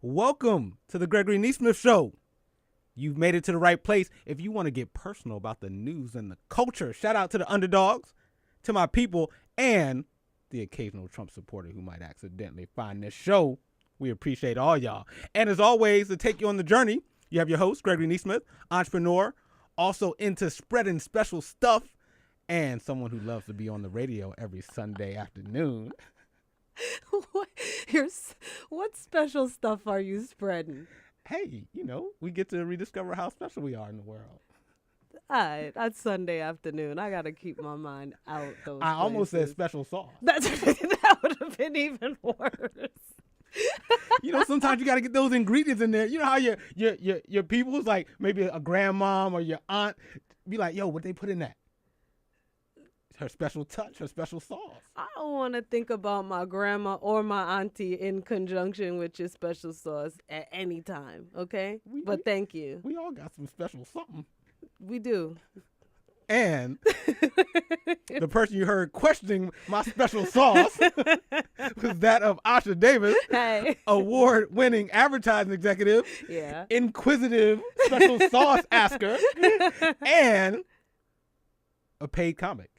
Welcome to the Gregory Nesmith Show. You've made it to the right place. If you want to get personal about the news and the culture, shout out to the underdogs, to my people, and the occasional Trump supporter who might accidentally find this show. We appreciate all y'all. And as always, to take you on the journey, you have your host, Gregory Nesmith, entrepreneur, also into spreading special stuff, and someone who loves to be on the radio every Sunday afternoon. What special stuff are you spreading? Hey, we get to rediscover how special we are in the world. All right, that's Sunday afternoon. I got to keep my mind out those I places. almost said special sauce. That would have been even worse. Sometimes you got to get those ingredients in there. You know how your people's like maybe a grandmom or your aunt be like, yo, what they put in that? Her special touch, her special sauce. I don't want to think about my grandma or my auntie in conjunction with your special sauce at any time, okay? But thank you. We all got some special something. We do. And the person you heard questioning my special sauce was that of Asha Davis, award-winning advertising executive, inquisitive special sauce asker, and a paid comic.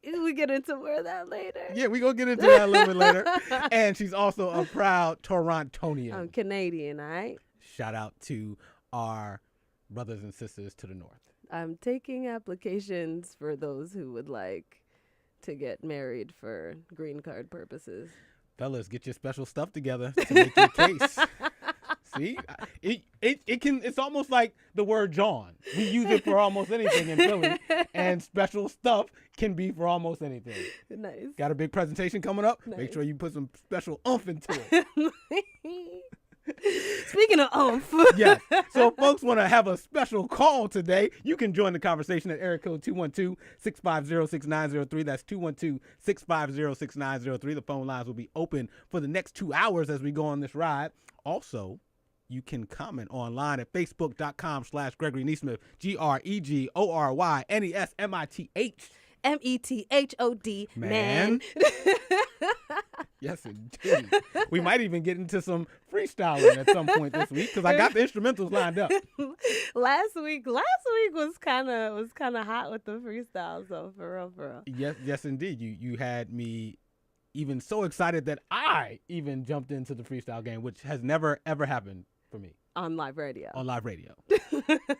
We get into more of that later. Yeah, we're going to get into that a little bit later. And she's also a proud Torontonian. I'm Canadian, all right? Shout out to our brothers and sisters to the north. I'm taking applications for those who would like to get married for green card purposes. Fellas, get your special stuff together to make your case. See, it's almost like the word John. We use it for almost anything in Philly, and special stuff can be for almost anything. Nice. Got a big presentation coming up? Nice. Make sure you put some special oomph into it. Speaking of oomph. Yes. So if folks want to have a special call today, you can join the conversation at area code 212-650-6903. That's 212-650-6903. The phone lines will be open for the next 2 hours as we go on this ride. Also, you can comment online at facebook.com/Gregory Nesmith, GREGORYNESMITH. METHOD, man. Yes, indeed. We might even get into some freestyling at some point this week because I got the instrumentals lined up. Last week was kind of hot with the freestyle. So for real. Yes, indeed. You had me even so excited that I even jumped into the freestyle game, which has never ever happened for me. On live radio.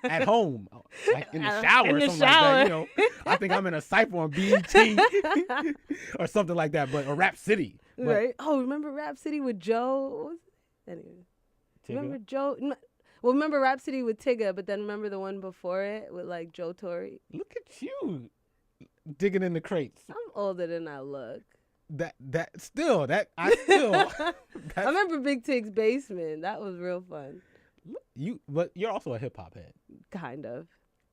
At home. Like in the shower or something like that. I think I'm in a cypher on BET or something like that, or Rap City. Right. Oh, remember Rap City with Joe? Anyway. Remember Joe? Well, remember Rap City with Tigger, but then remember the one before it with like Joe Torre? Look at you digging in the crates. I'm older than I look. I remember Big Tig's Basement. That was real fun. But you're also a hip hop head. Kind of.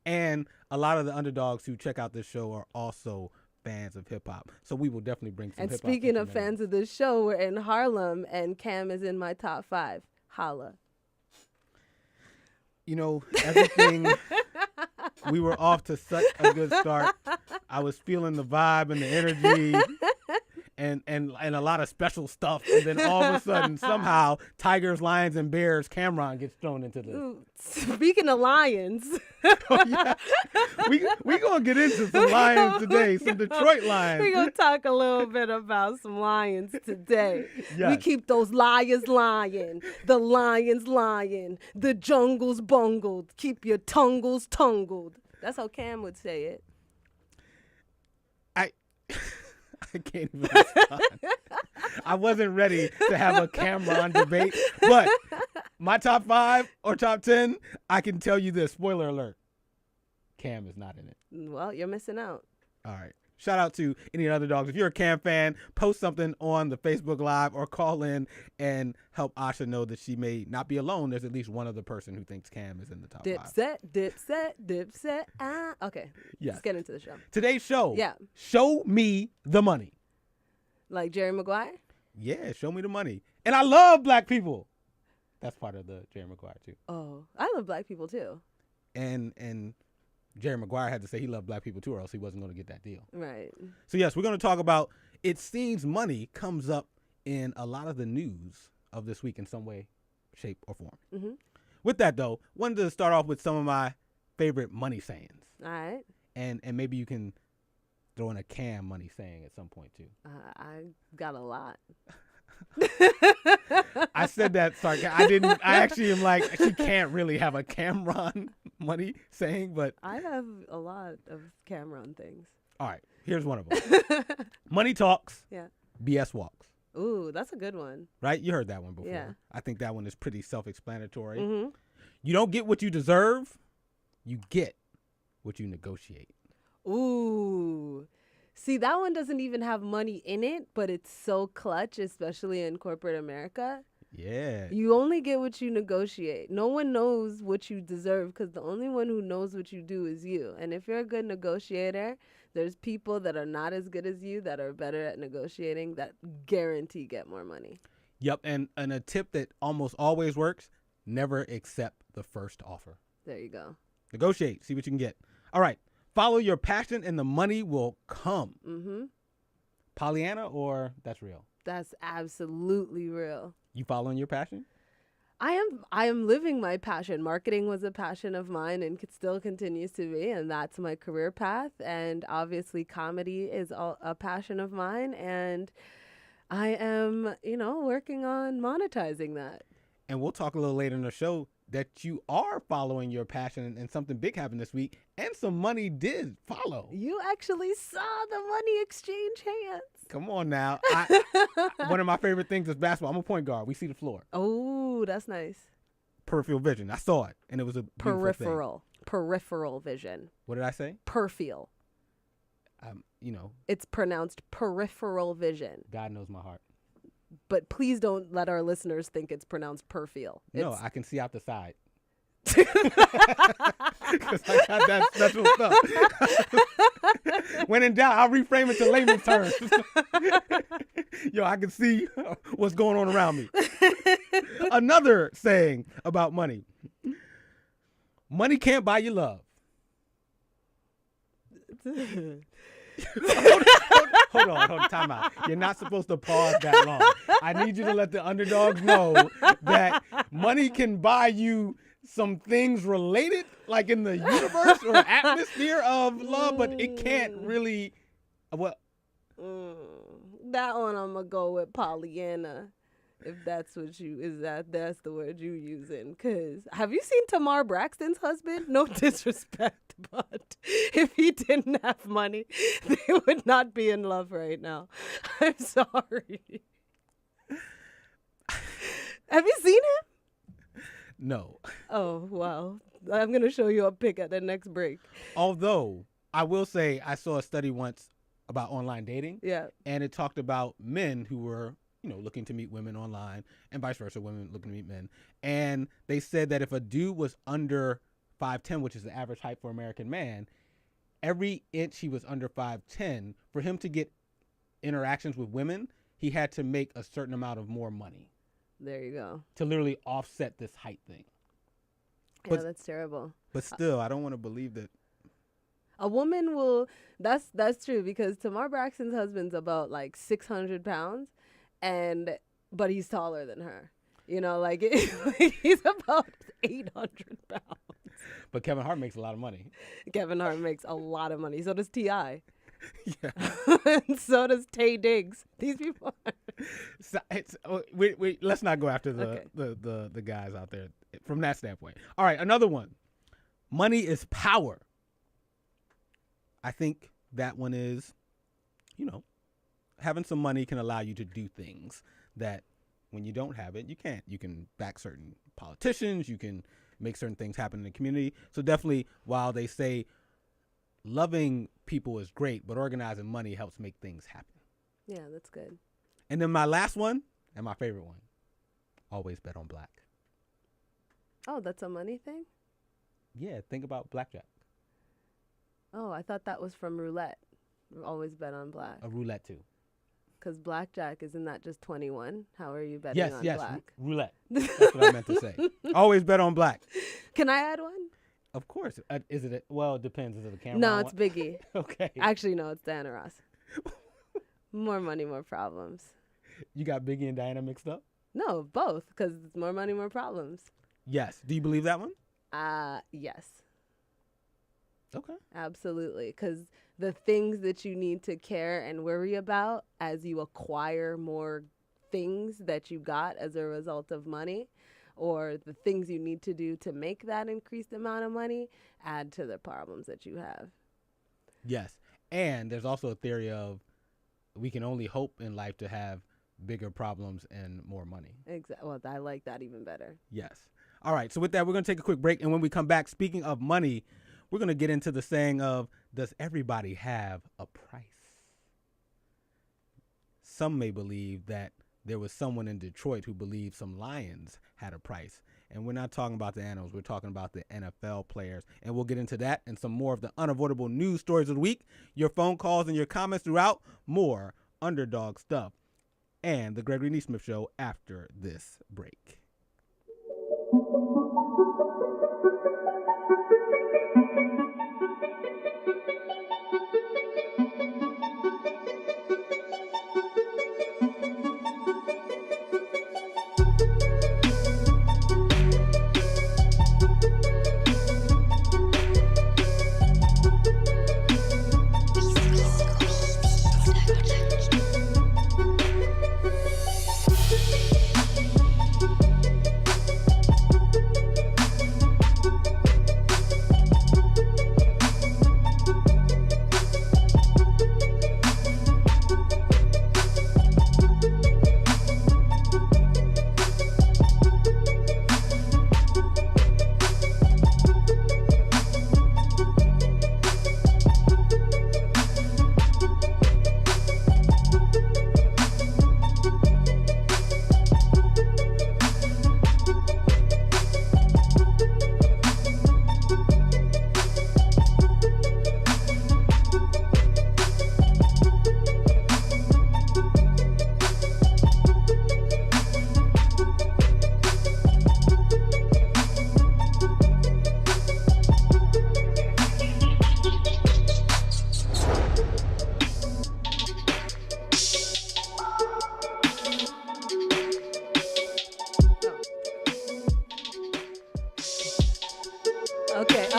And a lot of the underdogs who check out this show are also fans of hip hop. So we will definitely bring some hip hop. And speaking of fans of this show, we're in Harlem and Cam is in my top 5. Holla. Everything, we were off to such a good start. I was feeling the vibe and the energy and a lot of special stuff. And then all of a sudden, somehow, Tigers, Lions, and Bears, Cameron gets thrown into this. Ooh, speaking of Lions. Oh, yeah. We going to get into some Lions today, some Detroit Lions. We're going to talk a little bit about some Lions today. Yes. We keep those liars lying, the lions lying, the jungles bungled, keep your tungles tungled. That's how Cam would say it. I can't even respond. I wasn't ready to have a Cameron debate, but my top 5 or top 10, I can tell you this. Spoiler alert. Cam is not in it. Well, you're missing out. All right. Shout out to any underdogs. If you're a Cam fan, post something on the Facebook Live or call in and help Asha know that she may not be alone. There's at least one other person who thinks Cam is in the top 5. Dipset. Okay. Yes. Let's get into the show. Today's show. Yeah. Show me the money. Like Jerry Maguire? Yeah, show me the money. And I love black people. That's part of the Jerry Maguire too. Oh, I love black people too. And Jerry Maguire had to say he loved black people too, or else he wasn't going to get that deal. Right. So yes, we're going to talk about, it seems money comes up in a lot of the news of this week in some way, shape, or form. Mm-hmm. With that, though, wanted to start off with some of my favorite money sayings. All right. And maybe you can throw in a Cam money saying at some point, too. I got a lot. I said that sarcastic. I actually am like, she can't really have a Cameron money saying, but. I have a lot of Cameron things. All right, here's one of them. Money talks. Yeah. BS walks. Ooh, that's a good one. Right? You heard that one before. Yeah. I think that one is pretty self-explanatory. Mm-hmm. You don't get what you deserve. You get what you negotiate. Ooh. See, that one doesn't even have money in it, but it's so clutch, especially in corporate America. Yeah. You only get what you negotiate. No one knows what you deserve because the only one who knows what you do is you. And if you're a good negotiator, there's people that are not as good as you that are better at negotiating that guarantee get more money. Yep. And a tip that almost always works, never accept the first offer. There you go. Negotiate. See what you can get. All right. Follow your passion and the money will come. Mm-hmm. Pollyanna or that's real? That's absolutely real. You following your passion? I am living my passion. Marketing was a passion of mine and still continues to be, and that's my career path. And obviously comedy is a passion of mine, and I am, working on monetizing that. And we'll talk a little later in the show that you are following your passion, and something big happened this week, and some money did follow. You actually saw the money exchange hands. Come on now. One of my favorite things is basketball. I'm a point guard. We see the floor. Oh, that's nice. Peripheral vision. I saw it, and it was a peripheral. Peripheral vision. What did I say? Perfiel. It's pronounced peripheral vision. God knows my heart. But please don't let our listeners think it's pronounced perfiel. No, I can see out the side. Because I got that special stuff. When in doubt, I'll reframe it to layman's terms. Yo, I can see what's going on around me. Another saying about money. Money can't buy you love. Hold on, time out. You're not supposed to pause that long. I need you to let the underdogs know that money can buy you some things related, like in the universe or atmosphere of love, but it can't really. That one I'm gonna go with Pollyanna, if that's that's the word you using. Cause have you seen Tamar Braxton's husband? No disrespect, but if he didn't have money, they would not be in love right now. I'm sorry. Have you seen him? No. Oh, wow. I'm going to show you a pic at the next break. Although, I will say I saw a study once about online dating. Yeah. And it talked about men who were, looking to meet women online and vice versa, women looking to meet men. And they said that if a dude was under 5'10", which is the average height for an American man, every inch he was under 5'10", for him to get interactions with women, he had to make a certain amount of more money. There you go. To literally offset this height thing. Yeah, that's terrible. But still, I don't want to believe that. A woman will, that's true, because Tamar Braxton's husband's about like 600 pounds, but he's taller than her. He's about 800 pounds. But Kevin Hart makes a lot of money. Kevin Hart makes a lot of money. So does T.I. Yeah. And so does Tay Diggs. These people let's not go after the guys out there from that standpoint. All right, another one. Money is power. I think that one is, having some money can allow you to do things that when you don't have it, you can't. You can back certain politicians. You can make certain things happen in the community. So definitely, while they say loving people is great, but organizing money helps make things happen. Yeah, that's good. And then my last one, and my favorite one, always bet on black. Oh, that's a money thing? Yeah, think about blackjack. Oh, I thought that was from roulette. Always bet on black. A roulette too. Because blackjack, isn't that just 21? How are you betting on black? Roulette. That's what I meant to say. Always bet on black. Can I add one? Of course. Is it? Well, it depends. Is it a camera? No, it's Biggie. Okay. Actually, no, it's Diana Ross. More money, more problems. You got Biggie and Diana mixed up? No, both, because it's more money, more problems. Yes. Do you believe that one? Yes. Okay. Absolutely, because the things that you need to care and worry about as you acquire more things that you got as a result of money, or the things you need to do to make that increased amount of money, add to the problems that you have. Yes. And there's also a theory of we can only hope in life to have bigger problems and more money. Exactly. Well, I like that even better. Yes. All right. So with that, we're going to take a quick break. And when we come back, speaking of money, we're going to get into the saying of, does everybody have a price? Some may believe that there was someone in Detroit who believed some lions had a price. And we're not talking about the animals. We're talking about the NFL players. And we'll get into that and some more of the unavoidable news stories of the week, your phone calls and your comments throughout, more Underdog Stuff, and the Gregory Nesmith Show after this break.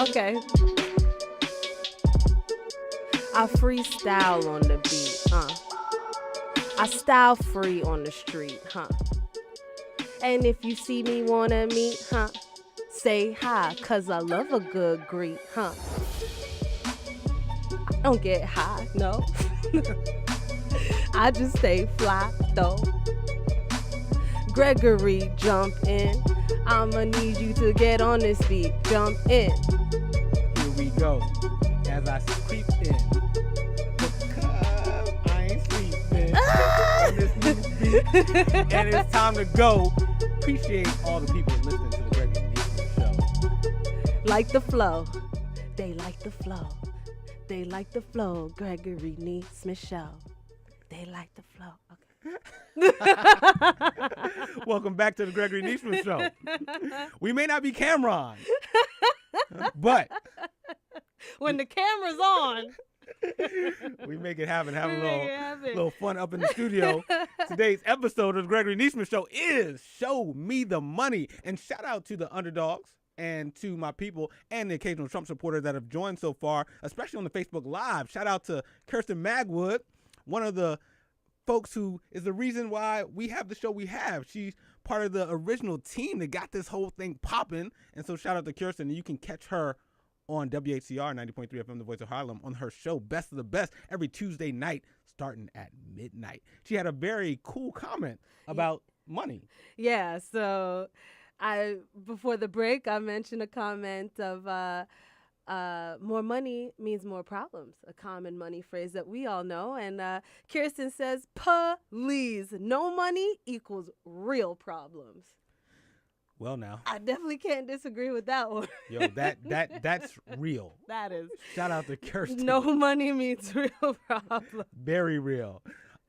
Okay. I freestyle on the beat, I style free on the street, And if you see me wanna meet, say hi, 'cause I love a good greet, I don't get high, no. I just stay fly, though. Gregory, jump in. I'ma need you to get on this beat. Jump in. Here we go. As I creep in, because I ain't sleeping on this new beat. And it's time to go. Appreciate all the people listening to the Gregory Nesmith Show. Like the flow. They like the flow. They like the flow. Gregory Nesmith Show. They like the flow. Okay. Welcome back to the Gregory Nesmith Show. We may not be camera on, but when the camera's on, we make it happen. Have a little fun up in the studio. Today's episode of the Gregory Nesmith Show is Show Me the Money. And shout out to the Underdogs and to my people and the occasional Trump supporters that have joined so far, especially on the Facebook Live. Shout out to Kirsten Magwood, one of the folks who is the reason why we have the show we have. She's part of the original team that got this whole thing popping. And so shout out to Kirsten. And you can catch her on WHCR 90.3 FM, The Voice of Harlem, on her show Best of the Best every Tuesday night starting at midnight. She had a very cool comment about money. Yeah, so before the break, I mentioned a comment of more money means more problems, a common money phrase that we all know. And Kirsten says, please, no money equals real problems. Well, now I definitely can't disagree with that one. Yo, that's real. That is. Shout out to Kirsten. No money means real problems. Very real.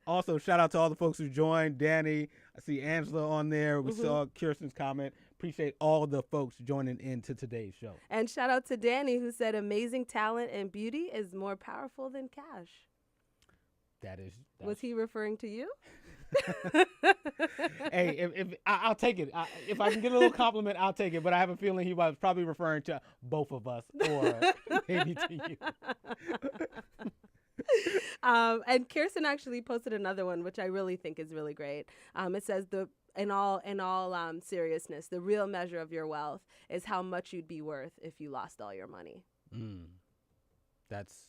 Also, shout out to all the folks who joined. Danny, I see Angela on there. We saw Kirsten's comment. Appreciate all the folks joining in to today's show. And shout out to Danny, who said amazing talent and beauty is more powerful than cash. Was he referring to you? Hey, if I'll take it. If I can get a little compliment, I'll take it. But I have a feeling he was probably referring to both of us, or maybe to you. And Kirsten actually posted another one, which I really think is really great. It says in all seriousness, the real measure of your wealth is how much you'd be worth if you lost all your money. That's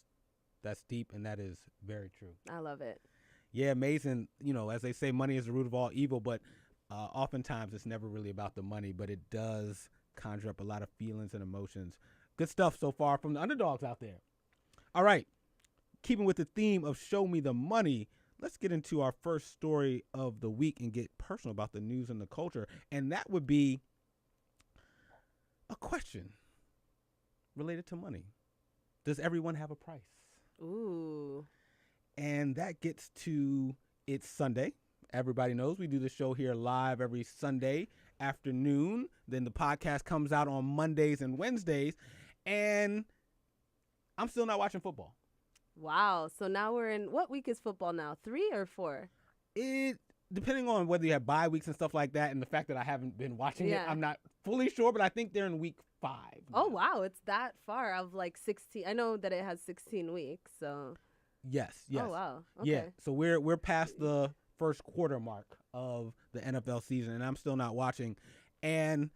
deep, and that is very true. I love it. Yeah, amazing. As they say, money is the root of all evil, but oftentimes it's never really about the money, but it does conjure up a lot of feelings and emotions. Good stuff so far from the underdogs out there. All right, keeping with the theme of Show Me the Money, let's get into our first story of the week and get personal about the news and the culture, and that would be a question related to money. Does everyone have a price? Ooh. And that gets to, it's Sunday. Everybody knows we do the show here live every Sunday afternoon. Then the podcast comes out on Mondays and Wednesdays. And I'm still not watching football. Wow. So now we're in, what week is football now? 3 or 4? Depending on whether you have bye weeks and stuff like that, and the fact that I haven't been watching it, I'm not fully sure, but I think they're in week 5 now. Oh, wow. It's that far of like 16. I know that it has 16 weeks, so. Yes. Oh, wow. Okay. Yeah. So we're past the first quarter mark of the NFL season, and I'm still not watching. And,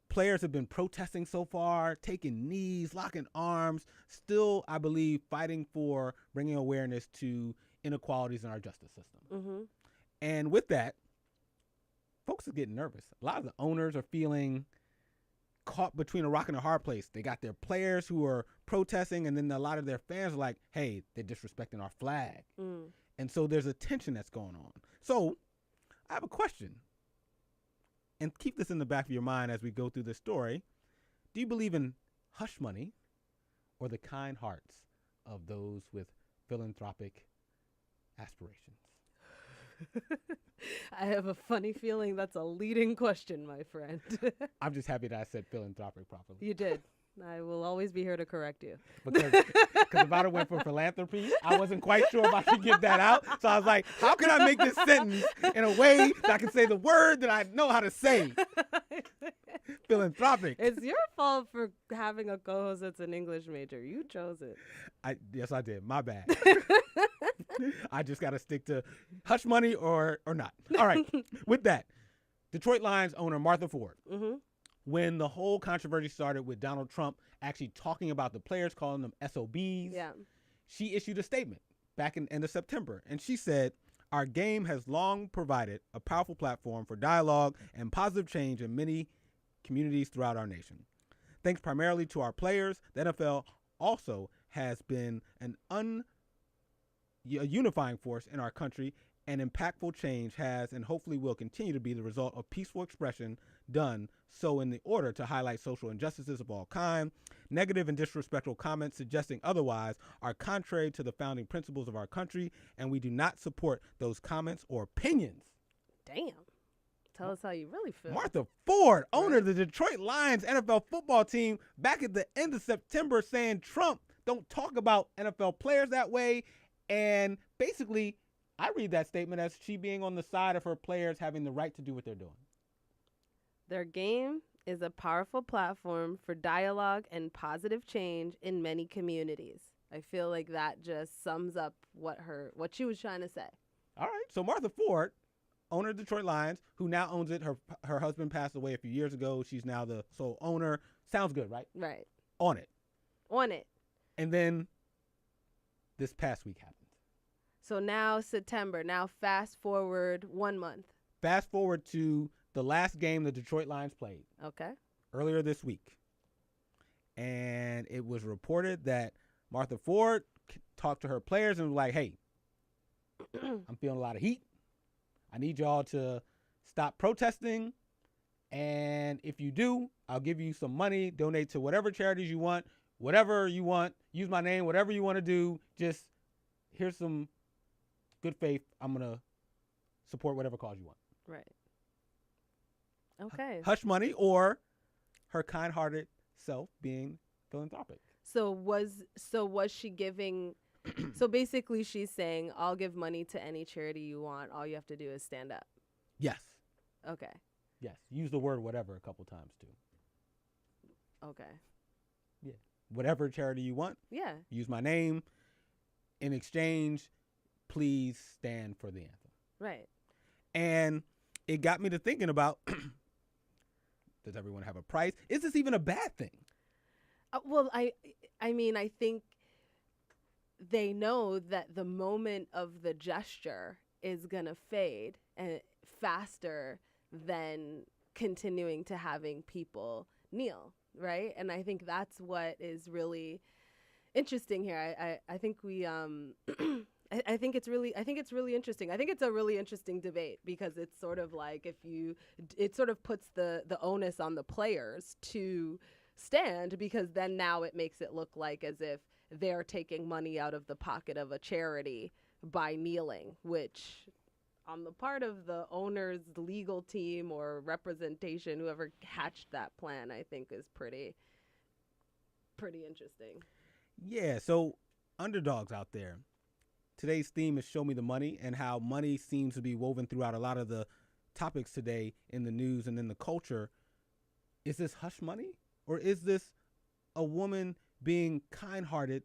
players have been protesting so far, taking knees, locking arms, still, I believe, fighting for bringing awareness to inequalities in our justice system. Mm-hmm. And with that, folks are getting nervous. A lot of the owners are feeling caught between a rock and a hard place. They got their players who are protesting, and then a lot of their fans are like, hey, they're disrespecting our flag. And so there's a tension that's going on. So I have a question, and keep this in the back of your mind as we go through this story. Do you believe in hush money or the kind hearts of those with philanthropic aspirations? I have a funny feeling that's a leading question, my friend. I'm just happy that I said philanthropic properly. You did. I will always be here to correct you. Because if I went for philanthropy, I wasn't quite sure if I could get that out. So I was like, how can I make this sentence in a way that I can say the word that I know how to say? Philanthropic. It's your fault for having a co-host that's an English major. You chose it. Yes, I did. My bad. I just got to stick to hush money or not. All right. With that, Detroit Lions owner Martha Ford, when the whole controversy started with Donald Trump actually talking about the players, calling them SOBs, she issued a statement back in end of September. And she said, our game has long provided a powerful platform for dialogue and positive change in many communities throughout our nation. Thanks primarily to our players, the NFL also has been a unifying force in our country, and impactful change has and hopefully will continue to be the result of peaceful expression done so in the order to highlight social injustices of all kind. Negative and disrespectful comments suggesting otherwise are contrary to the founding principles of our country, and we do not support those comments or opinions. Damn. Tell us how you really feel. Martha Ford, owner of the Detroit Lions NFL football team, back at the end of September saying Trump don't talk about NFL players that way. And basically, I read that statement as she being on the side of her players having the right to do what they're doing. Their game is a powerful platform for dialogue and positive change in many communities. I feel like that just sums up what she was trying to say. All right. So Martha Ford, owner of Detroit Lions, who now owns it. Her husband passed away a few years ago. She's now the sole owner. Sounds good, right? Right. On it. And then this past week happened. So now September. Now fast forward 1 month. Fast forward to the last game the Detroit Lions played. Okay. Earlier this week. And it was reported that Martha Ford talked to her players and was like, hey, I'm feeling a lot of heat. I need y'all to stop protesting. And if you do, I'll give you some money, donate to whatever charities you want, whatever you want, use my name, whatever you want to do. Just here's some good faith. I'm going to support whatever cause you want. Right. Okay. Hush money or her kind-hearted self being philanthropic. So was she giving? So basically, she's saying, "I'll give money to any charity you want. All you have to do is stand up." Yes. Okay. Yes. Use the word whatever a couple times too. Okay. Yeah. Whatever charity you want. Yeah. Use my name. In exchange, please stand for the anthem. Right. And it got me to thinking about, does everyone have a price? Is this even a bad thing? Well, I mean, I think they know that the moment of the gesture is gonna fade and faster than continuing to having people kneel, right? And I think that's what is really interesting here. I think we I think it's really interesting. I think it's a really interesting debate because it's sort of like it sort of puts the onus on the players to stand, because then now it makes it look like as if they're taking money out of the pocket of a charity by kneeling, which on the part of the owner's legal team or representation, whoever hatched that plan, I think is pretty interesting. Yeah, so underdogs out there. Today's theme is Show Me the Money, and how money seems to be woven throughout a lot of the topics today in the news and in the culture. Is this hush money? Or is this a woman being kind-hearted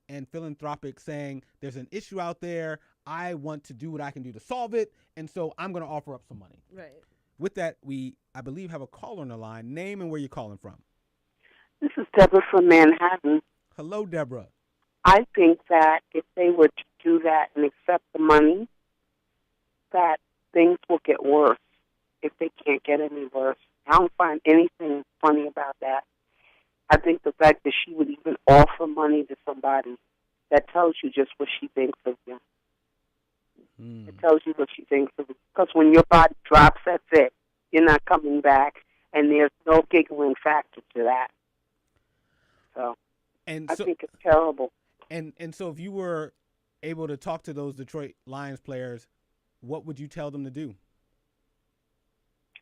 and philanthropic, saying there's an issue out there, I want to do what I can do to solve it, and so I'm going to offer up some money? Right. With that, we, I believe, have a caller on the line. Name and where you're calling from. This is Deborah from Manhattan. Hello, Deborah. I think that if they were to do that and accept the money, that things will get worse if they can't get any worse. I don't find anything funny about that. I think the fact that she would even offer money to somebody, that tells you just what she thinks of you. It tells you what she thinks of you. Because when your body drops, that's it. You're not coming back, and there's no giggling factor to that. So I think it's terrible. And so if you were able to talk to those Detroit Lions players, what would you tell them to do?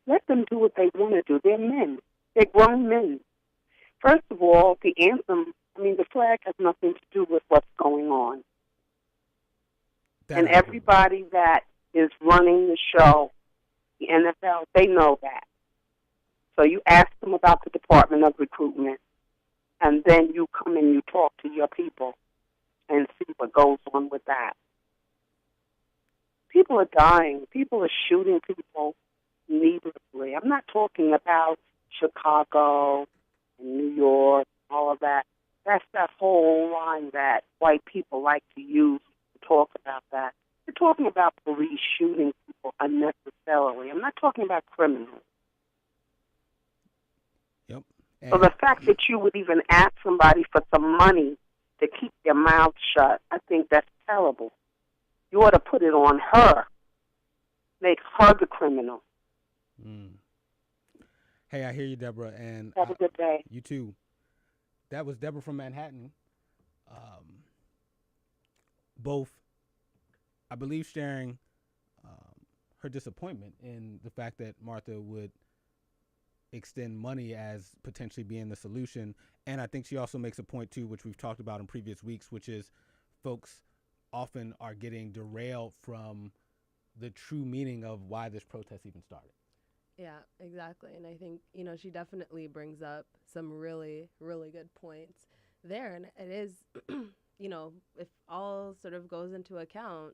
Let them do what they want to do. They're men. They're grown men. First of all, the anthem, the flag has nothing to do with what's going on. And everybody that is running the show, the NFL, they know that. So you ask them about the Department of Recruitment, and then you come and you talk to your people and see what goes on with that. People are dying. People are shooting people needlessly. I'm not talking about Chicago and New York, all of that. That's that whole line that white people like to use to talk about that. We're talking about police shooting people unnecessarily. I'm not talking about criminals. Yep. So the fact that you would even ask somebody for some money to keep their mouth shut, I think that's terrible. You ought to put it on her. Make her the criminal. Hey, I hear you, Deborah. And have a good day. You too. That was Deborah from Manhattan. Both, I believe, sharing her disappointment in the fact that Martha would extend money as potentially being the solution. And I think she also makes a point, too, which we've talked about in previous weeks, which is folks often are getting derailed from the true meaning of why this protest even started. Yeah, exactly. And I think, she definitely brings up some really, really good points there. And it is, if all sort of goes into account,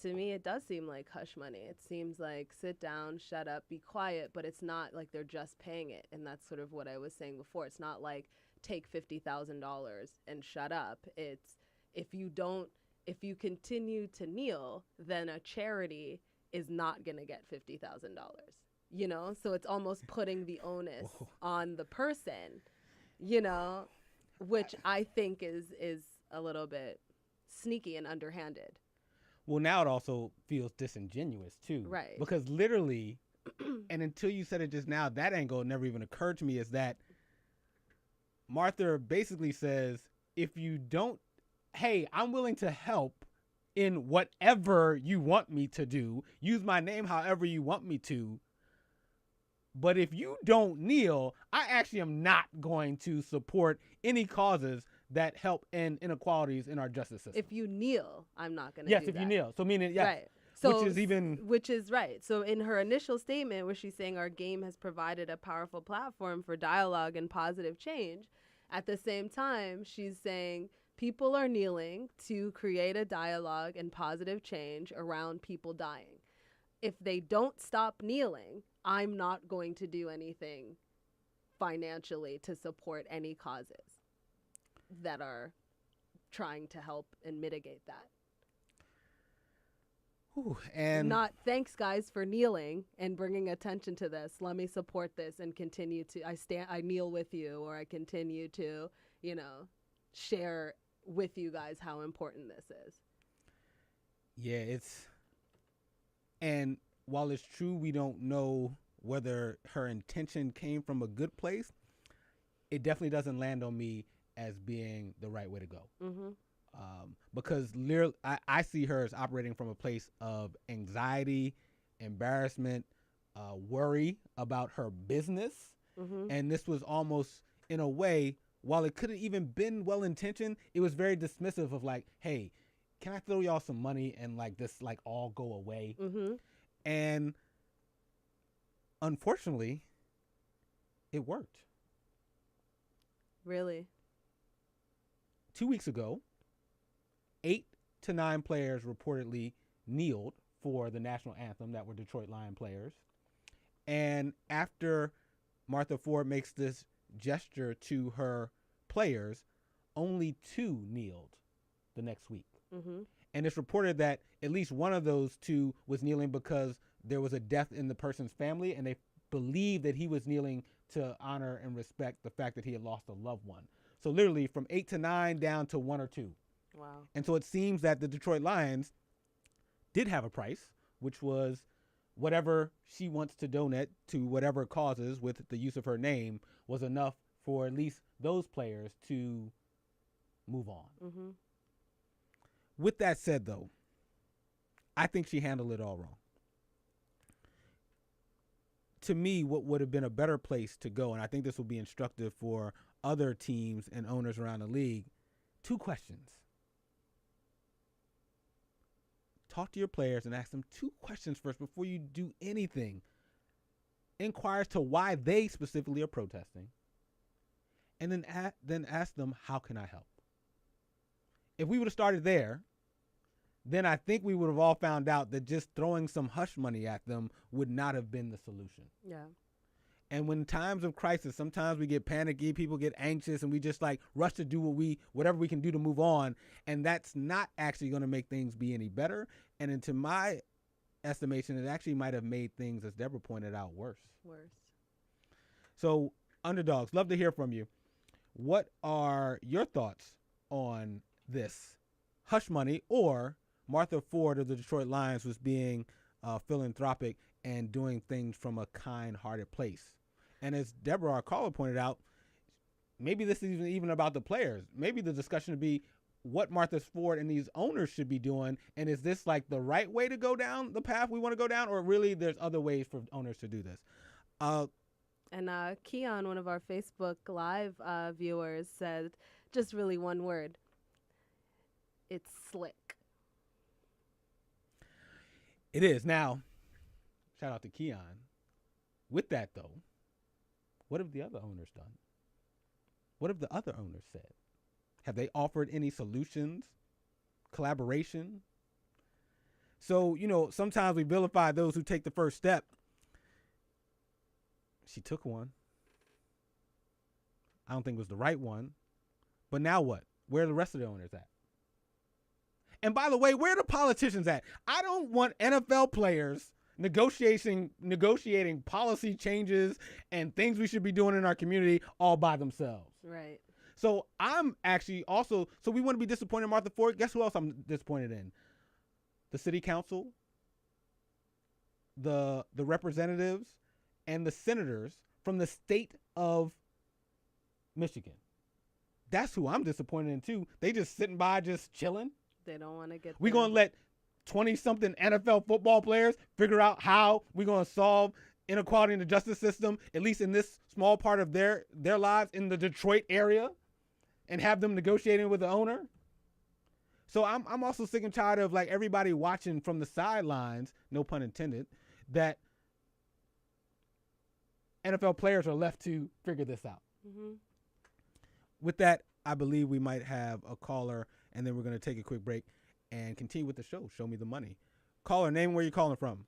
to me, it does seem like hush money. It seems like sit down, shut up, be quiet, but it's not like they're just paying it. And that's sort of what I was saying before. It's not like take $50,000 and shut up. It's if you continue to kneel, then a charity is not going to get $50,000. So it's almost putting the onus on the person, which I think is a little bit sneaky and underhanded. Well, now it also feels disingenuous, too. Right. Because literally, and until you said it just now, that angle never even occurred to me, is that Martha basically says, if you don't, hey, I'm willing to help in whatever you want me to do, use my name however you want me to, But if you don't kneel, I actually am not going to support any causes that help end inequalities in our justice system. If you kneel, I'm not going to Yes, do if that. you kneel. So meaning, yes. Right. So, which is right. So in her initial statement where she's saying our game has provided a powerful platform for dialogue and positive change, at the same time, she's saying people are kneeling to create a dialogue and positive change around people dying. If they don't stop kneeling, I'm not going to do anything financially to support any causes that are trying to help and mitigate that. Ooh, and not thanks guys for kneeling and bringing attention to this. Let me support this and continue to I kneel with you, or I continue to, share with you guys how important this is. Yeah, and while it's true we don't know whether her intention came from a good place, it definitely doesn't land on me as being the right way to go. Mm-hmm. Because literally, I see her as operating from a place of anxiety, embarrassment, worry about her business. Mm-hmm. And this was almost, in a way, while it could have even been well-intentioned, it was very dismissive of like, hey, can I throw y'all some money and like this like all go away? Mm-hmm. And unfortunately, it worked. Really? 2 weeks ago, 8 to 9 players reportedly kneeled for the national anthem that were Detroit Lion players. And after Martha Ford makes this gesture to her players, only 2 kneeled the next week. Mm-hmm. And it's reported that at least one of those 2 was kneeling because there was a death in the person's family, and they believed that he was kneeling to honor and respect the fact that he had lost a loved one. So literally from 8 to 9 down to 1 or 2. Wow. And so it seems that the Detroit Lions did have a price, which was whatever she wants to donate to whatever causes with the use of her name was enough for at least those players to move on. Mm-hmm. With that said, though, I think she handled it all wrong. To me, what would have been a better place to go, and I think this will be instructive for other teams and owners around the league, 2 questions. Talk to your players and ask them 2 questions first before you do anything. Inquire as to why they specifically are protesting. And then ask them, how can I help? If we would have started there, then I think we would have all found out that just throwing some hush money at them would not have been the solution. Yeah. And when times of crisis, sometimes we get panicky, people get anxious, and we just like rush to do whatever we can do to move on. And that's not actually going to make things be any better. And into my estimation, it actually might have made things, as Deborah pointed out, worse. So, underdogs, love to hear from you. What are your thoughts on this hush money, or Martha Ford of the Detroit Lions was being philanthropic and doing things from a kind-hearted place? And as Deborah, our caller, pointed out, maybe this isn't even about the players. Maybe the discussion would be what Martha Ford and these owners should be doing, and is this like the right way to go down the path we want to go down, or really there's other ways for owners to do this? And Keon, one of our Facebook Live viewers, said just really one word. It's slick. It is. Now, shout out to Keon. With that, though, what have the other owners done? What have the other owners said? Have they offered any solutions, collaboration? So, sometimes we vilify those who take the first step. She took one. I don't think it was the right one. But now what? Where are the rest of the owners at? And by the way, where are the politicians at? I don't want NFL players negotiating policy changes and things we should be doing in our community all by themselves. Right. So I'm actually also, so we want to be disappointed in Martha Ford. Guess who else I'm disappointed in? The city council, the representatives, and the senators from the state of Michigan. That's who I'm disappointed in too. They just sitting by, just chilling. They don't want to get. We're going to let 20-something NFL football players figure out how we're going to solve inequality in the justice system, at least in this small part of their lives in the Detroit area, and have them negotiating with the owner. So I'm also sick and tired of like everybody watching from the sidelines, no pun intended, that NFL players are left to figure this out. Mm-hmm. With that, I believe we might have a caller, and then we're going to take a quick break and continue with the show. Show me the money. Caller, name where you're calling from.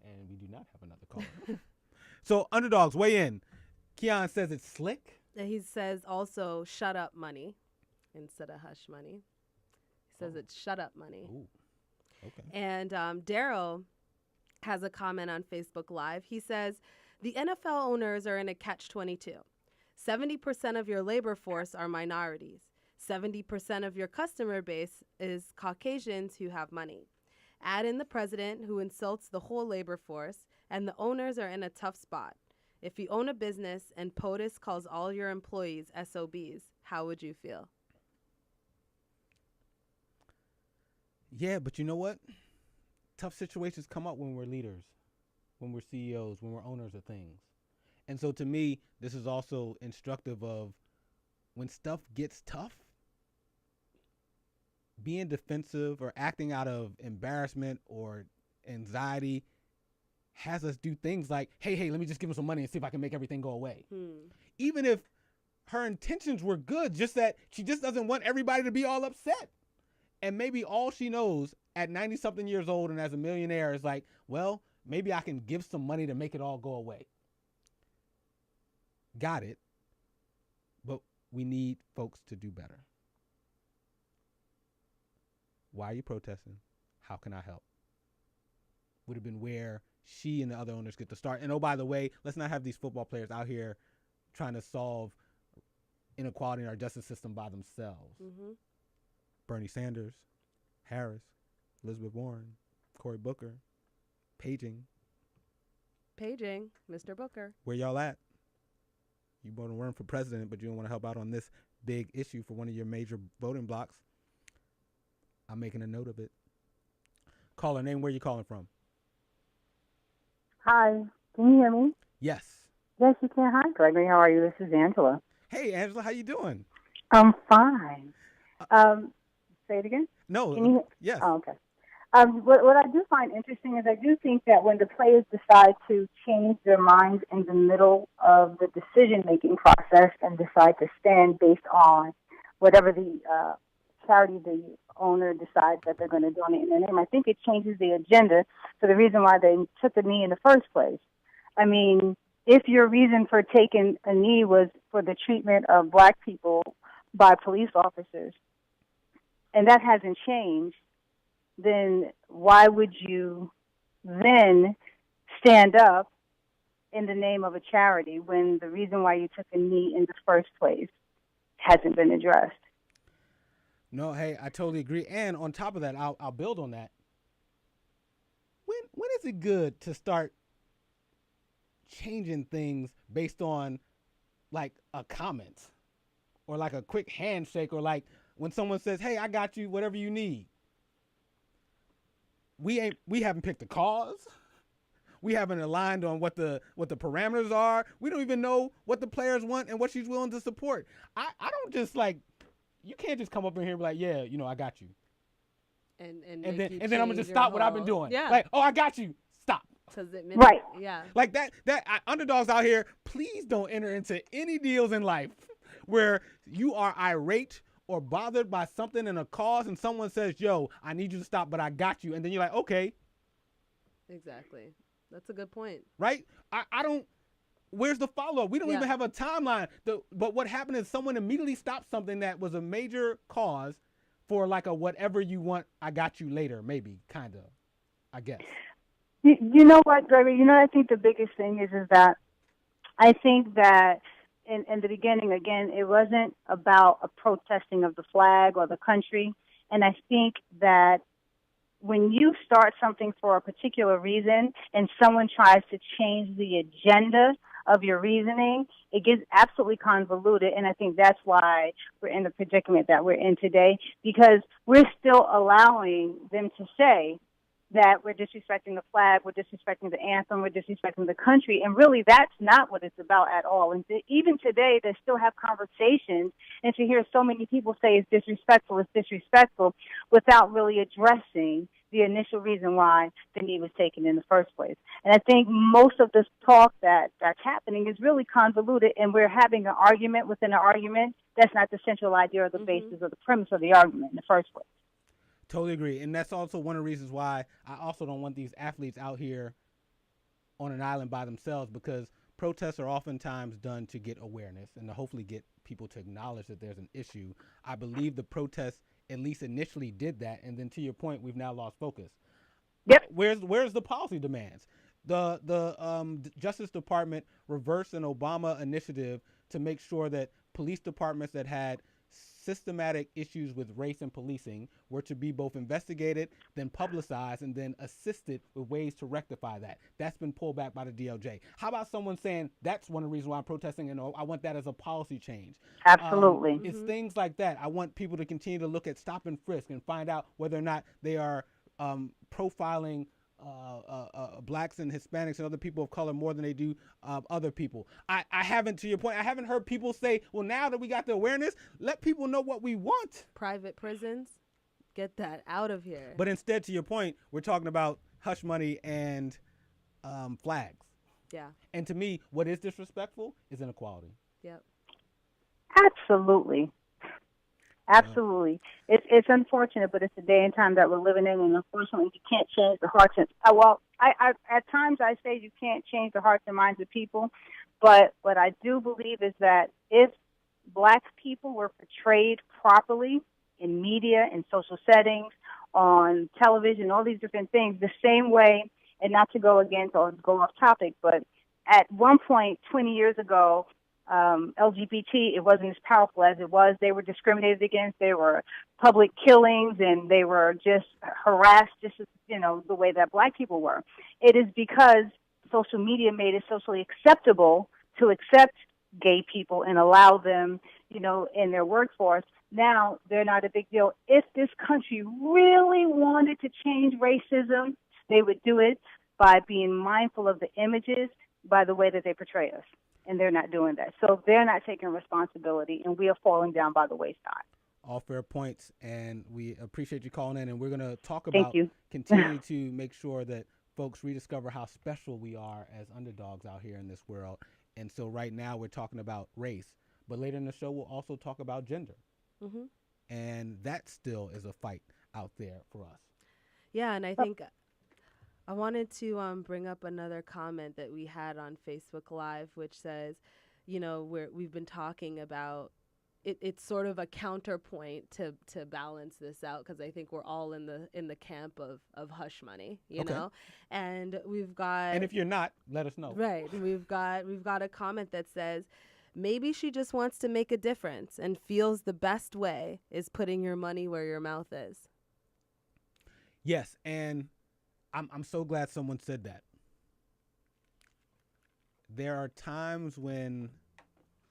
And we do not have another caller. So, underdogs, weigh in. Keon says it's slick. He says also shut up money instead of hush money. He says it's shut up money. Ooh. Okay. And Daryl has a comment on Facebook Live. He says the NFL owners are in a catch-22. 70% of your labor force are minorities. 70% of your customer base is Caucasians who have money. Add in the president who insults the whole labor force, and the owners are in a tough spot. If you own a business and POTUS calls all your employees SOBs, how would you feel? Yeah, but you know what? Tough situations come up when we're leaders, when we're CEOs, when we're owners of things. And so to me, this is also instructive of when stuff gets tough, being defensive or acting out of embarrassment or anxiety has us do things like, hey, let me just give him some money and see if I can make everything go away. Even if her intentions were good, just that she just doesn't want everybody to be all upset. And maybe all she knows at 90-something years old and as a millionaire is like, well, maybe I can give some money to make it all go away. Got it. But we need folks to do better. Why are you protesting? How can I help? Would have been where she and the other owners get to start. And oh, by the way, let's not have these football players out here trying to solve inequality in our justice system by themselves. Mm-hmm. Bernie Sanders, Harris, Elizabeth Warren, Cory Booker, paging, Mr. Booker. Where y'all at? You want to run for president, but you don't want to help out on this big issue for one of your major voting blocks. I'm making a note of it. Caller name, where you calling from? Hi, can you hear me? Yes. Yes, you can. Hi, Gregory. How are you? This is Angela. Hey, Angela, how you doing? I'm fine. Say it again? No. Yes. Oh, okay. What I do find interesting is I do think that when the players decide to change their minds in the middle of the decision-making process and decide to stand based on whatever the charity the owner decides that they're going to donate in their name, I think it changes the agenda for the reason why they took a knee in the first place. I mean, if your reason for taking a knee was for the treatment of black people by police officers, and that hasn't changed, then why would you then stand up in the name of a charity when the reason why you took a knee in the first place hasn't been addressed? No, hey, I totally agree. And on top of that, I'll build on that. When is it good to start changing things based on like a comment or like a quick handshake or like when someone says, hey, I got you, whatever you need? We haven't picked a cause. We haven't aligned on what the parameters are. We don't even know what the players want and what she's willing to support. I don't just like, you can't just come up in here and be like, yeah, I got you. And then I'm gonna just stop what I've been doing. Yeah. Like, oh, I got you. Stop. Right. Yeah. Like that underdogs out here, please don't enter into any deals in life where you are irate or bothered by something in a cause and someone says, yo, I need you to stop, but I got you. And then you're like, okay. Exactly. That's a good point. Right? I don't, where's the follow-up? We don't even have a timeline. But what happened is someone immediately stopped something that was a major cause for like a whatever you want, I got you later, maybe, kind of, I guess. You know what, Gregory? I think the biggest thing is that I think that in the beginning, again, it wasn't about a protesting of the flag or the country. And I think that when you start something for a particular reason and someone tries to change the agenda of your reasoning, it gets absolutely convoluted. And I think that's why we're in the predicament that we're in today, because we're still allowing them to say that we're disrespecting the flag, we're disrespecting the anthem, we're disrespecting the country. And really, that's not what it's about at all. And even today, they still have conversations. And to hear so many people say it's disrespectful without really addressing the initial reason why the knee was taken in the first place. And I think most of this talk that's happening is really convoluted, and we're having an argument within an argument. That's not the central idea or the basis or the premise of the argument in the first place. Totally agree. And that's also one of the reasons why I also don't want these athletes out here on an island by themselves, because protests are oftentimes done to get awareness and to hopefully get people to acknowledge that there's an issue. I believe the protests at least initially did that. And then to your point, we've now lost focus. Yep. Where's the policy demands? The Justice Department reversed an Obama initiative to make sure that police departments that had systematic issues with race and policing were to be both investigated, then publicized, and then assisted with ways to rectify that. That's been pulled back by the DOJ. How about someone saying that's one of the reasons why I'm protesting, and I want that as a policy change? Absolutely. It's things like that. I want people to continue to look at stop and frisk and find out whether or not they are profiling blacks and Hispanics and other people of color more than they do other people. I haven't, to your point, I haven't heard people say, well, now that we got the awareness, let people know what we want. Private prisons, get that out of here. But instead, to your point, we're talking about hush money and flags. Yeah. And to me, what is disrespectful is inequality. Yep. Absolutely. Absolutely. It's unfortunate, but it's the day and time that we're living in, and unfortunately, you can't change the hearts and I at times I say you can't change the hearts and minds of people, but what I do believe is that if black people were portrayed properly in media, in social settings, on television, all these different things, the same way, and not to go against or go off topic, but at one point 20 years ago, LGBT, it wasn't as powerful as it was. They were discriminated against. There were public killings, and they were just harassed, just as, the way that black people were. It is because social media made it socially acceptable to accept gay people and allow them, in their workforce. Now they're not a big deal. If this country really wanted to change racism, they would do it by being mindful of the images, by the way that they portray us. And they're not doing that. So they're not taking responsibility, and we are falling down by the wayside. All fair points, and we appreciate you calling in, and we're going to talk about continuing to make sure that folks rediscover how special we are as underdogs out here in this world. And so right now we're talking about race, but later in the show we'll also talk about gender. Mm-hmm. And that still is a fight out there for us. Yeah, and I think I wanted to bring up another comment that we had on Facebook Live, which says, we've been talking about it's sort of a counterpoint to balance this out, because I think we're all in the camp of hush money, you know, and we've got. And if you're not, let us know. Right, we've got a comment that says, maybe she just wants to make a difference and feels the best way is putting your money where your mouth is. Yes, and I'm so glad someone said that. There are times when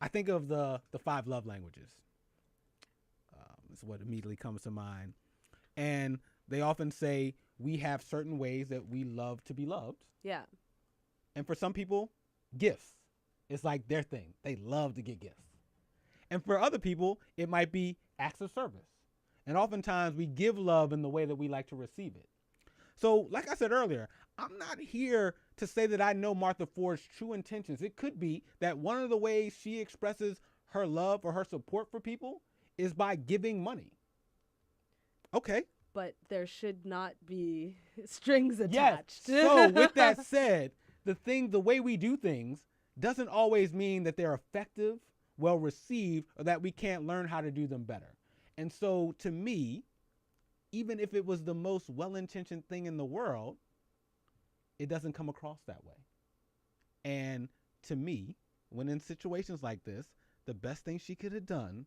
I think of the 5 love languages. It's what immediately comes to mind. And they often say we have certain ways that we love to be loved. Yeah. And for some people, gifts. It's like their thing. They love to get gifts. And for other people, it might be acts of service. And oftentimes we give love in the way that we like to receive it. So, like I said earlier, I'm not here to say that I know Martha Ford's true intentions. It could be that one of the ways she expresses her love or her support for people is by giving money. Okay. But there should not be strings Yes. attached. So, with that said, the way we do things doesn't always mean that they're effective, well received, or that we can't learn how to do them better. And so, to me, even if it was the most well-intentioned thing in the world, it doesn't come across that way. And to me, when in situations like this, the best thing she could have done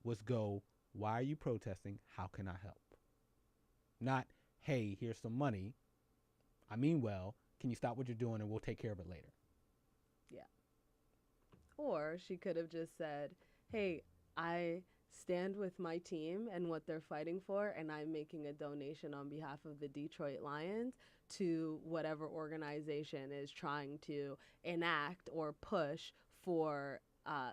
was go, why are you protesting? How can I help? Not, hey, here's some money. I mean, well, can you stop what you're doing and we'll take care of it later? Yeah. Or she could have just said, hey, I stand with my team and what they're fighting for, and I'm making a donation on behalf of the Detroit Lions to whatever organization is trying to enact or push for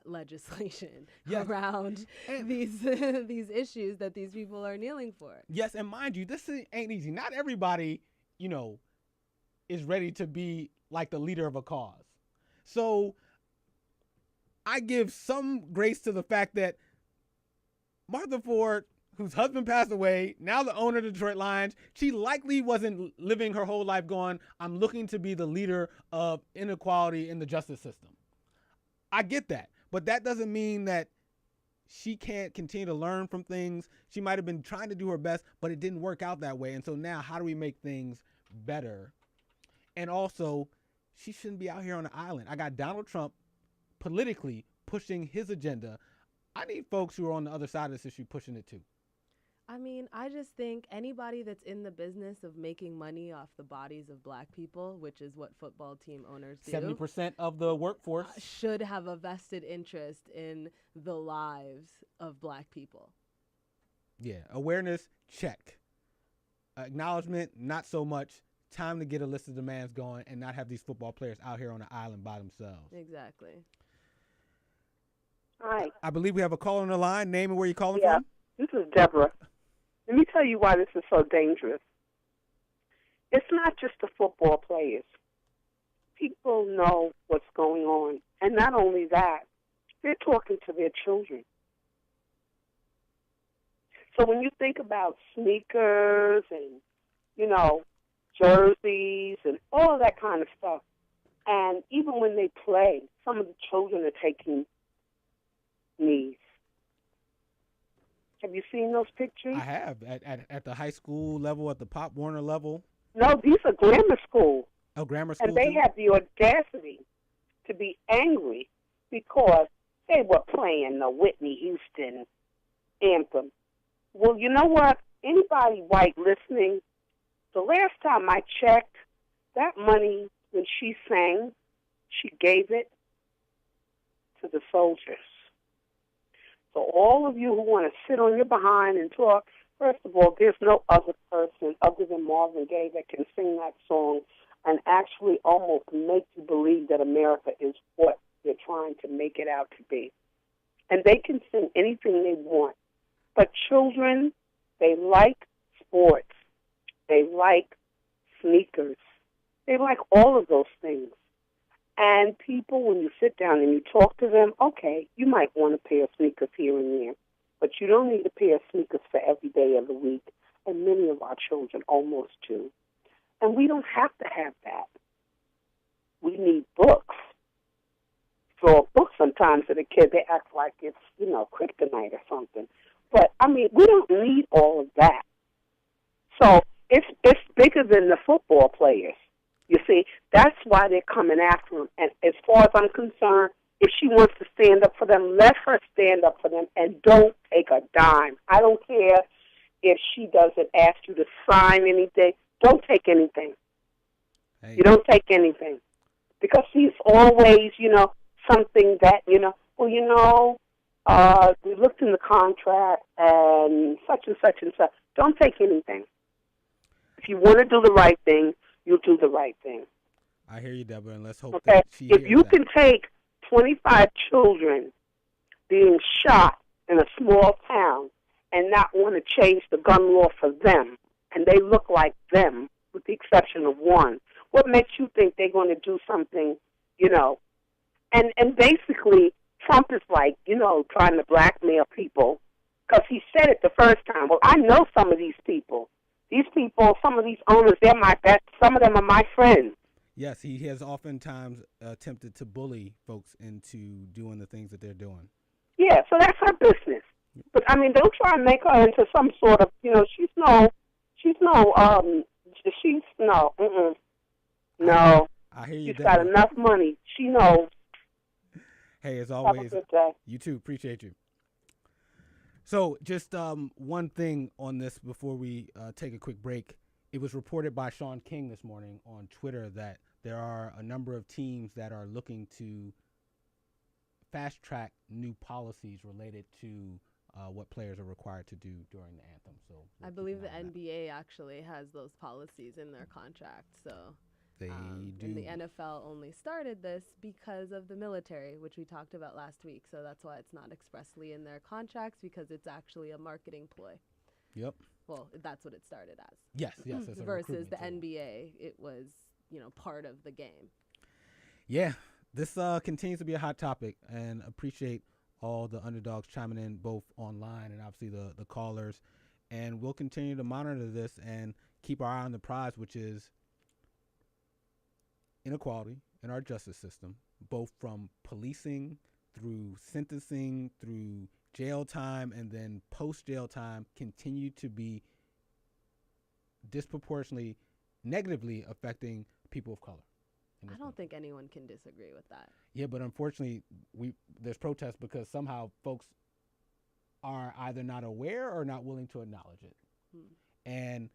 legislation around these these issues that these people are kneeling for. Yes, and mind you, this ain't easy. Not everybody, is ready to be like the leader of a cause. So I give some grace to the fact that Martha Ford, whose husband passed away, now the owner of the Detroit Lions, she likely wasn't living her whole life going, I'm looking to be the leader of inequality in the justice system. I get that, but that doesn't mean that she can't continue to learn from things. She might have been trying to do her best, but it didn't work out that way. And so now how do we make things better? And also, she shouldn't be out here on an island. I got Donald Trump politically pushing his agenda. I need folks who are on the other side of this issue pushing it too. I mean, I just think anybody that's in the business of making money off the bodies of black people, which is what football team owners do, 70% of the workforce should have a vested interest in the lives of black people. Yeah, awareness, check. Acknowledgement, not so much. Time to get a list of demands going and not have these football players out here on the island by themselves. Exactly. Hi. I believe we have a caller on the line. Name and where you're calling Yeah, from. this is Deborah. Let me tell you why this is so dangerous. It's not just the football players. People know what's going on. And not only that, they're talking to their children. So when you think about sneakers and, jerseys and all of that kind of stuff, and even when they play, some of the children are taking knees. Have you seen those pictures? I have at the high school level, at the Pop Warner level. No, these are grammar schools. Oh, grammar school. And they have the audacity to be angry because they were playing the Whitney Houston anthem. Well, you know what? Anybody white listening, the last time I checked, that money, when she sang, she gave it to the soldiers. So all of you who want to sit on your behind and talk, first of all, there's no other person other than Marvin Gaye that can sing that song and actually almost make you believe that America is what they're trying to make it out to be. And they can sing anything they want. But children, they like sports. They like sneakers. They like all of those things. And people, when you sit down and you talk to them, okay, you might want a pair of sneakers here and there, but you don't need a pair of sneakers for every day of the week. And many of our children almost do. And we don't have to have that. We need books. Throw a book sometimes at a kid, they act like it's, kryptonite or something. But, we don't need all of that. So it's bigger than the football players. You see, that's why they're coming after him. And as far as I'm concerned, if she wants to stand up for them, let her stand up for them and don't take a dime. I don't care if she doesn't ask you to sign anything. Don't take anything. Hey. You don't take anything. Because she's always, something that, we looked in the contract and such and such and such. Don't take anything. If you want to do the right thing, you'll do the right thing. I hear you, Deborah, and let's hope Okay? that she If hears you that. can take 25 children being shot in a small town and not want to change the gun law for them, and they look like them, with the exception of one, what makes you think they're going to do something, And basically, Trump is like, trying to blackmail people because he said it the first time. Well, I know some of these people. These people, some of these owners, they're my best. Some of them are my friends. Yes, he has oftentimes attempted to bully folks into doing the things that they're doing. Yeah, so that's her business. But, don't try and make her into some sort of, no. I hear you, She's Deborah. got enough money. She knows. Hey, as Have a always, good day. you too. Appreciate you. So just one thing on this before we take a quick break. It was reported by Sean King this morning on Twitter that there are a number of teams that are looking to fast track new policies related to what players are required to do during the anthem. So I believe the NBA actually has those policies in their contract. So they do. And the NFL only started this because of the military, which we talked about last week. So that's why it's not expressly in their contracts, because it's actually a marketing ploy. Yep. Well, that's what it started as. Yes, yes. It's a versus the tool. NBA, it was, part of the game. Yeah, this continues to be a hot topic, and appreciate all the underdogs chiming in both online and obviously the callers. And we'll continue to monitor this and keep our eye on the prize, which is inequality in our justice system, both from policing through sentencing, through jail time, and then post-jail time, continue to be disproportionately negatively affecting people of color. I don't think anyone can disagree with that. Yeah, but unfortunately, there's protests because somehow folks are either not aware or not willing to acknowledge it. And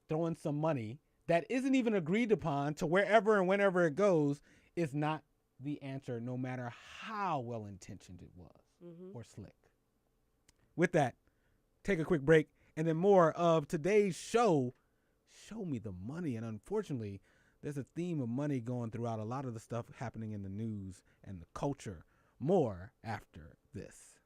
throwing some money that isn't even agreed upon to wherever and whenever it goes is not the answer, no matter how well-intentioned it was or slick. With that, take a quick break, and then more of today's show, Show Me the Money. And unfortunately, there's a theme of money going throughout a lot of the stuff happening in the news and the culture. More after this.